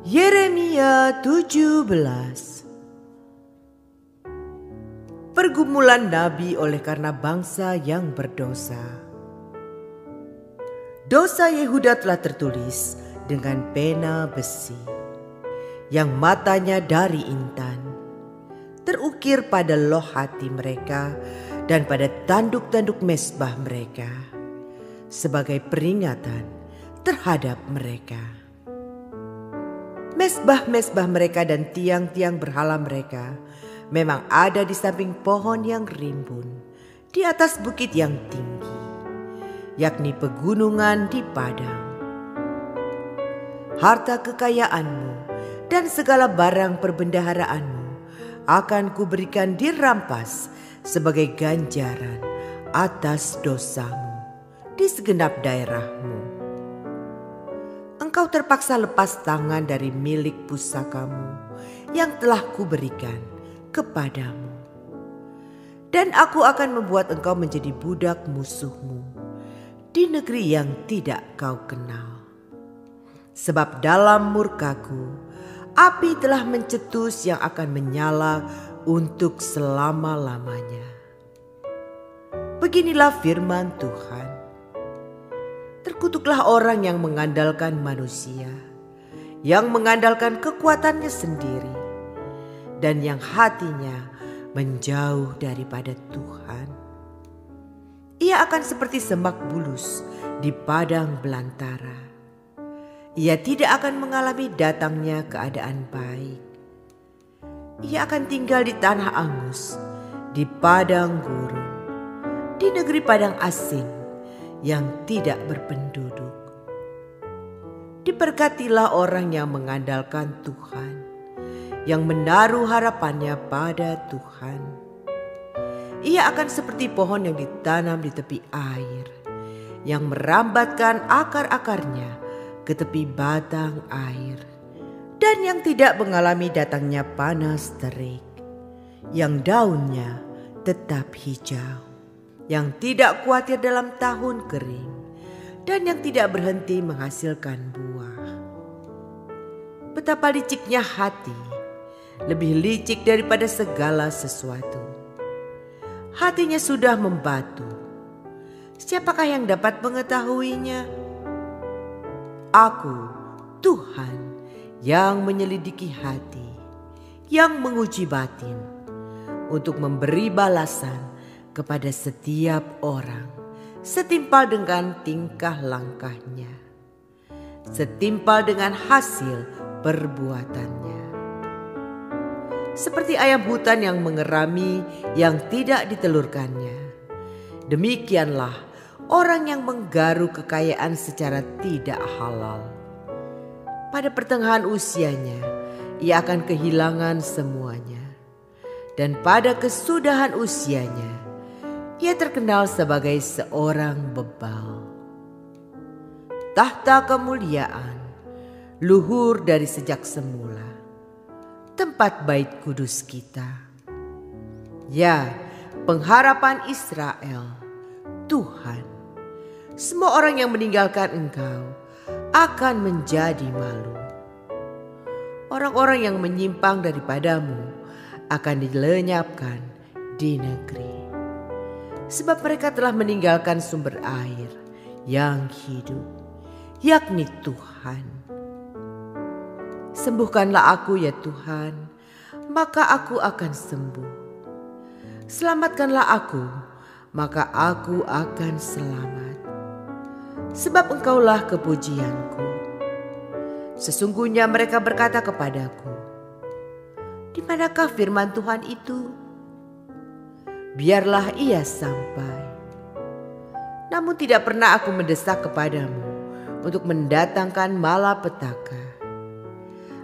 Yeremia 17. Pergumulan Nabi oleh karena bangsa yang berdosa. Dosa Yehuda telah tertulis dengan pena besi, yang matanya dari intan, terukir pada loh hati mereka dan pada tanduk-tanduk mezbah mereka, sebagai peringatan terhadap mereka. Mezbah-mezbah mereka dan tiang-tiang berhala mereka memang ada di samping pohon yang rimbun, di atas bukit yang tinggi, yakni pegunungan di padang. Harta kekayaanmu dan segala barang perbendaharaanmu akan kuberikan dirampas sebagai ganjaran atas dosamu di segenap daerahmu. Engkau terpaksa lepas tangan dari milik pusakamu yang telah kuberikan kepadamu. Dan aku akan membuat engkau menjadi budak musuhmu di negeri yang tidak kau kenal. Sebab dalam murkaku, api telah mencetus yang akan menyala untuk selama-lamanya. Beginilah firman Tuhan. Terkutuklah orang yang mengandalkan manusia, yang mengandalkan kekuatannya sendiri, dan yang hatinya menjauh daripada Tuhan. Ia akan seperti semak bulus di padang belantara. Ia tidak akan mengalami datangnya keadaan baik. Ia akan tinggal di tanah angus, di padang gurun, di negeri padang asing yang tidak berpenduduk. Diberkatilah orang yang mengandalkan Tuhan, yang menaruh harapannya pada Tuhan. Ia akan seperti pohon yang ditanam di tepi air, yang merambatkan akar-akarnya ke tepi batang air, dan yang tidak mengalami datangnya panas terik, yang daunnya tetap hijau, yang tidak khawatir dalam tahun kering, dan yang tidak berhenti menghasilkan buah. Betapa liciknya hati, lebih licik daripada segala sesuatu. Hatinya sudah membatu. Siapakah yang dapat mengetahuinya? Aku, Tuhan, yang menyelidiki hati, yang menguji batin, untuk memberi balasan kepada setiap orang setimpal dengan tingkah langkahnya, setimpal dengan hasil perbuatannya. Seperti ayam hutan yang mengerami yang tidak ditelurkannya, demikianlah orang yang menggaru kekayaan secara tidak halal. Pada pertengahan usianya, ia akan kehilangan semuanya, dan pada kesudahan usianya, ia terkenal sebagai seorang bebal. Tahta kemuliaan luhur dari sejak semula, tempat bait kudus kita. Ya, pengharapan Israel, Tuhan. Semua orang yang meninggalkan Engkau akan menjadi malu. Orang-orang yang menyimpang daripadamu akan dilenyapkan di negeri. Sebab mereka telah meninggalkan sumber air yang hidup, yakni Tuhan. Sembuhkanlah aku ya Tuhan, maka aku akan sembuh. Selamatkanlah aku, maka aku akan selamat. Sebab Engkaulah kepujianku. Sesungguhnya mereka berkata kepadaku, di manakah firman Tuhan itu? Biarlah ia sampai. Namun tidak pernah aku mendesak kepadamu untuk mendatangkan malapetaka.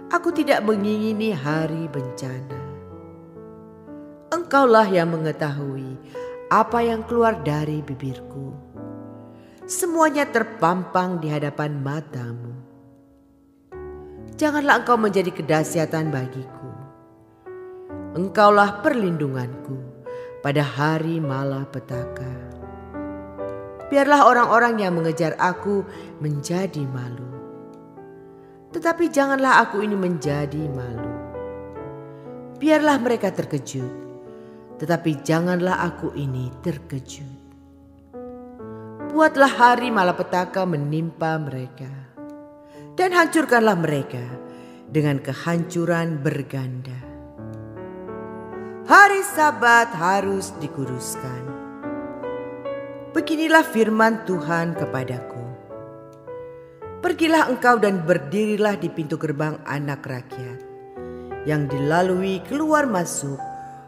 Aku tidak mengingini hari bencana. Engkaulah yang mengetahui apa yang keluar dari bibirku. semuanya terpampang di hadapan matamu. Janganlah engkau menjadi kedahsyatan bagiku. Engkaulah perlindunganku pada hari malapetaka. Biarlah orang-orang yang mengejar aku menjadi malu, tetapi janganlah aku ini menjadi malu. Biarlah mereka terkejut, tetapi janganlah aku ini terkejut. Buatlah hari malapetaka menimpa mereka, dan hancurkanlah mereka dengan kehancuran berganda. Hari Sabat harus dikuduskan. Beginilah firman Tuhan kepadaku. Pergilah engkau dan berdirilah di pintu gerbang anak rakyat, yang dilalui keluar masuk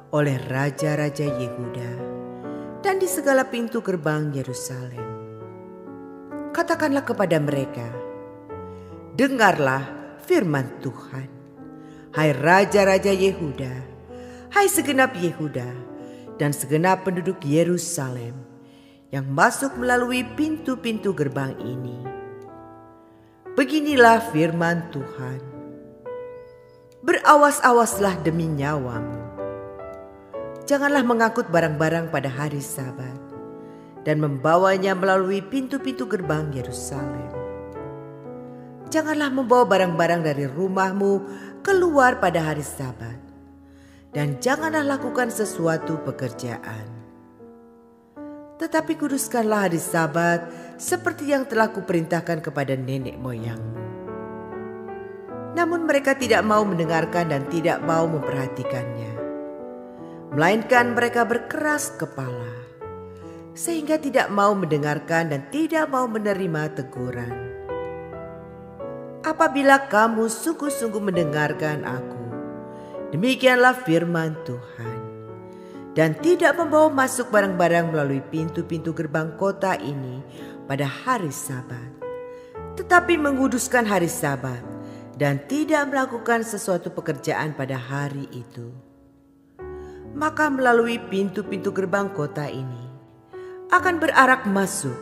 oleh raja-raja Yehuda, dan di segala pintu gerbang Yerusalem. Katakanlah kepada mereka, dengarlah firman Tuhan. Hai raja-raja Yehuda, hai segenap Yehuda dan segenap penduduk Yerusalem yang masuk melalui pintu-pintu gerbang ini. Beginilah firman Tuhan. Berawas-awaslah demi nyawamu. Janganlah mengangkut barang-barang pada hari Sabat dan membawanya melalui pintu-pintu gerbang Yerusalem. Janganlah membawa barang-barang dari rumahmu keluar pada hari Sabat, dan janganlah lakukan sesuatu pekerjaan. Tetapi kuduskanlah hari Sabat seperti yang telah kuperintahkan kepada nenek moyangmu. Namun mereka tidak mau mendengarkan dan tidak mau memperhatikannya, melainkan mereka berkeras kepala, sehingga tidak mau mendengarkan dan tidak mau menerima teguran. Apabila kamu sungguh-sungguh mendengarkan aku, demikianlah firman Tuhan, dan tidak membawa masuk barang-barang melalui pintu-pintu gerbang kota ini pada hari Sabat, tetapi menguduskan hari Sabat dan tidak melakukan sesuatu pekerjaan pada hari itu, maka melalui pintu-pintu gerbang kota ini akan berarak masuk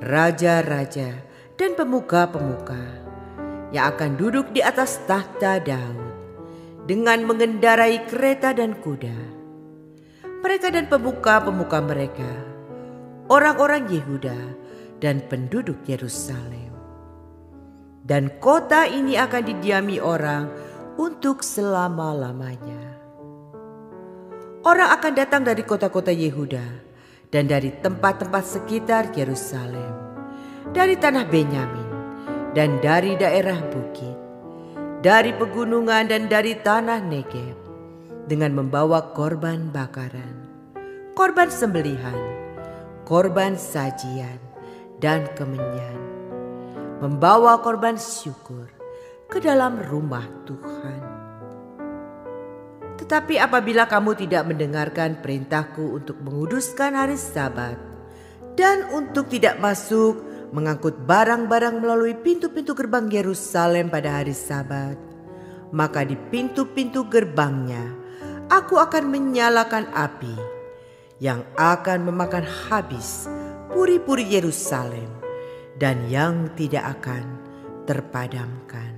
raja-raja dan pemuka-pemuka yang akan duduk di atas tahta Daud dengan mengendarai kereta dan kuda. Mereka dan pemuka-pemuka mereka, orang-orang Yehuda dan penduduk Yerusalem. Dan kota ini akan didiami orang untuk selama-lamanya. Orang akan datang dari kota-kota Yehuda dan dari tempat-tempat sekitar Yerusalem, dari tanah Benyamin dan dari daerah bukit, dari pegunungan dan dari tanah Negeb, dengan membawa korban bakaran, korban sembelihan, korban sajian, dan kemenyan, membawa korban syukur ke dalam rumah Tuhan. Tetapi apabila kamu tidak mendengarkan perintahku untuk menguduskan hari Sabat dan untuk tidak masuk mengangkut barang-barang melalui pintu-pintu gerbang Yerusalem pada hari Sabat, maka di pintu-pintu gerbangnya aku akan menyalakan api yang akan memakan habis puri-puri Yerusalem dan yang tidak akan terpadamkan.